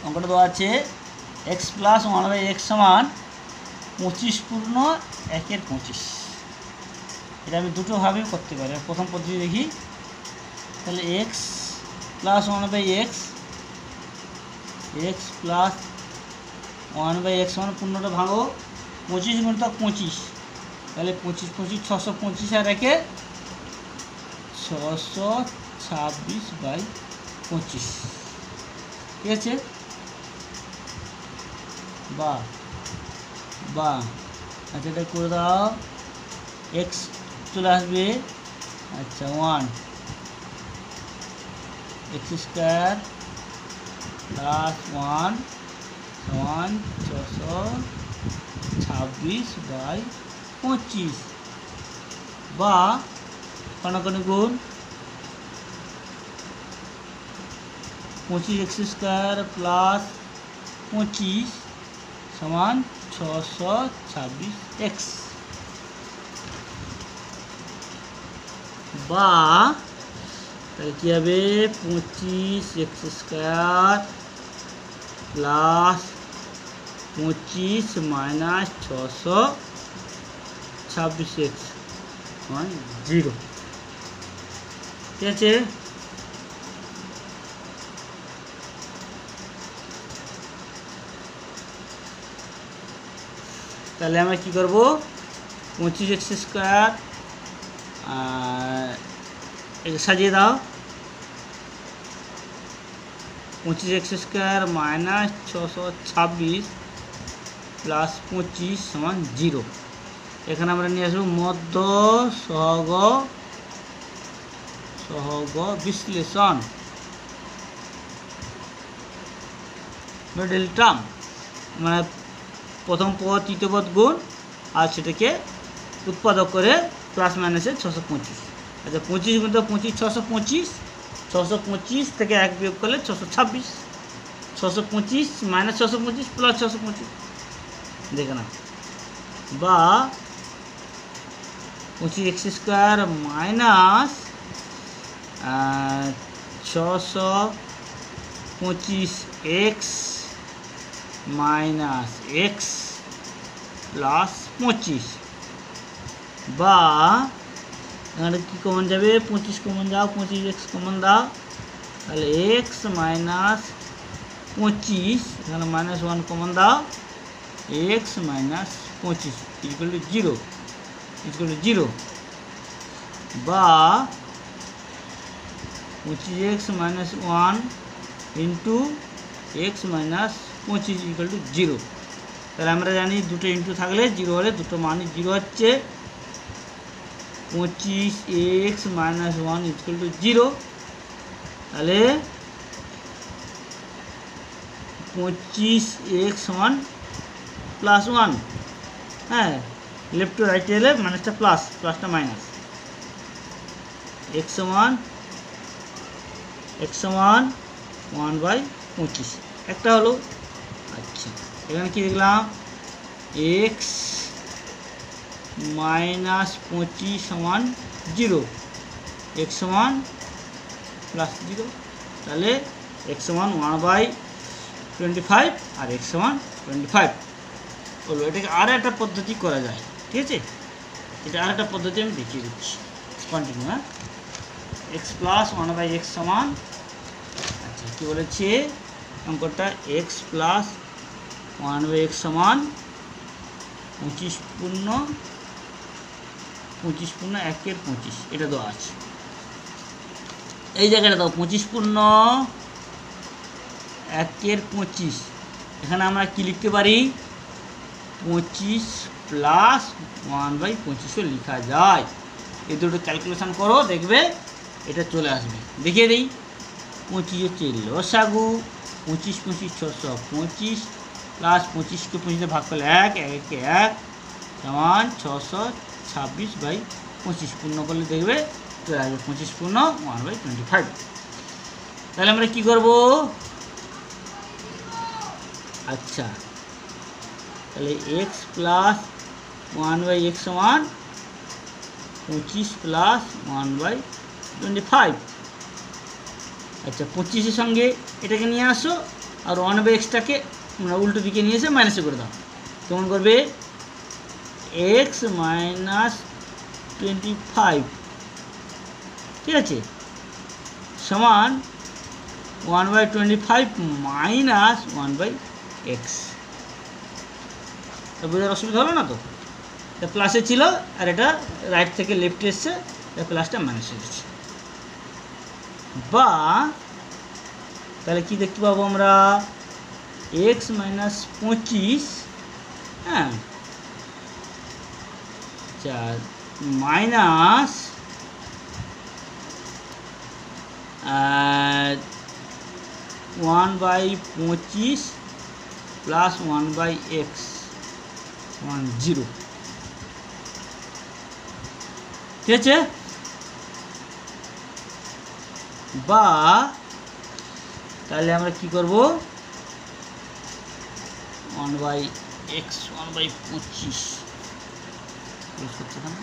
অঙ্কটা দেওয়া আছে এক্স প্লাস 1/x সমান 25 পূর্ণ 1/25। এটা আমি দুটোভাবেই করতে পারি। প্রথম পদ্ধতি দেখি, তাহলে x plus 1/x, x plus 1/x সমান পূর্ণটা ভাঙো, 25 গুণিতক 25, তাহলে 25 25 625 আর একে 626/25, ঠিক আছে। বা আচ্ছা এটা করে দাও, এক্স চলে আসবে, আচ্ছা 1 এক্স স্কোয়ার প্লাস 1 সমান 626/25, বা কণাকণি গুণ 25 এক্স স্কোয়ার প্লাস 25 সমান 626x, বা তাহলে কী হবে 25 x square plus 25 minus 626x সমান 0, ঠিক আছে। তাহলে আমরা কী করবো, 25 এক্স স্কোয়ার সাজিয়ে দাও, 25 এক্স স্কোয়ার মাইনাস 626 প্লাস 25 সমান 0। এখানে আমরা নিয়ে আসবো মধ্য সহগ বিশ্লেষণ, মিডল টার্ম, মানে প্রথম পদ তৃতীয় পদ গুণ আর সেটাকে উৎপাদক করে প্লাস মাইনাসে 625। আচ্ছা 25 গুণ 25 625, 625 থেকে 1 বিয়োগ করলে 626, 625 মাইনাস 625 প্লাস 625, দেখে না। বা 25 x square minus 625x minus x plus 25, বা এখানে কী কমন যাবে, 25 কমন যাও, 25x কমন দাও, তাহলে এক্স মাইনাস 25, এখানে মাইনাস 1 কমন দাও, এক্স মাইনাস 25 ইকুয়াল টু 0, বা 25x minus 1 into x minus 25 equal to 0। তাহলে আমরা জানি দুটো ইন্টু থাকলে 0 হলে দুটো মানই 0 হচ্ছে, 25x মাইনাস 1 ইকুয়াল টু 0। তাহলে 25x সমান প্লাস 1, হ্যাঁ লেফট টু রাইটে এলে মাইনাসটা প্লাস, প্লাসটা মাইনাস, x সমান 1/25 একটা হলো। আচ্ছা এখানে কি দেখলাম, x মাইনাস 25 সমান 0, x সমান প্লাস 0, তাহলে x সমান 1/25 আর x সমান 25 হলো। এটাকে আর একটা পদ্ধতি করা যায়, ঠিক আছে। এটা আর একটা পদ্ধতি আমি দেখিয়ে দিচ্ছি, কন্টিনিউ। হ্যাঁ, x প্লাস 1/x সমান, আচ্ছা কী বলেছে অঙ্কটা, x প্লাস 1/x সমান 25 পূর্ণ 1/25, এটা দেওয়া আছে। এই জায়গাটা দাও 25 পূর্ণ 1/25, এখানে আমরা কি লিখতে পারি, 25 প্লাস 1/25ও লেখা যায়। এই দুটো ক্যালকুলেশন করো, দেখবে এটা চলে আসবে। দেখিয়ে দিই, 25 হচ্ছে লসাগু, 25 25 625 প্লাস 25কে 25 ভাগ করলে 1 1 1 সমান 626/25, পূর্ণ করলে দেখবে চলে আসবে 25 পূর্ণ 1/25। তাহলে আমরা কি করব, আচ্ছা তাহলে x প্লাস 1/x সমান 25 প্লাস 1/25। আচ্ছা 25-এর সঙ্গে এটাকে নিয়ে আসো, আর 1/x-টাকে মানে উল্টো দিকে নিয়ে এসে মাইনাসে করে দাও। কেমন করবে? x মাইনাস 25, ঠিক আছে, সমান 1/25 মাইনাস 1/x। বোঝার অসুবিধা হলো না তো? এটা প্লাসে ছিল আর এটা রাইট থেকে লেফটে এসছে, এটা প্লাসটা মাইনাসে এসেছে। বা তাহলে কি দেখতে পাবো আমরা? x মাইনাস 25, হ্যাঁ, মাইনাস 1/25 প্লাস 1/x 0, ঠিক আছে। বা তাহলে আমরা কি করব? 1/x 1/25 ইউজ করতে হবে।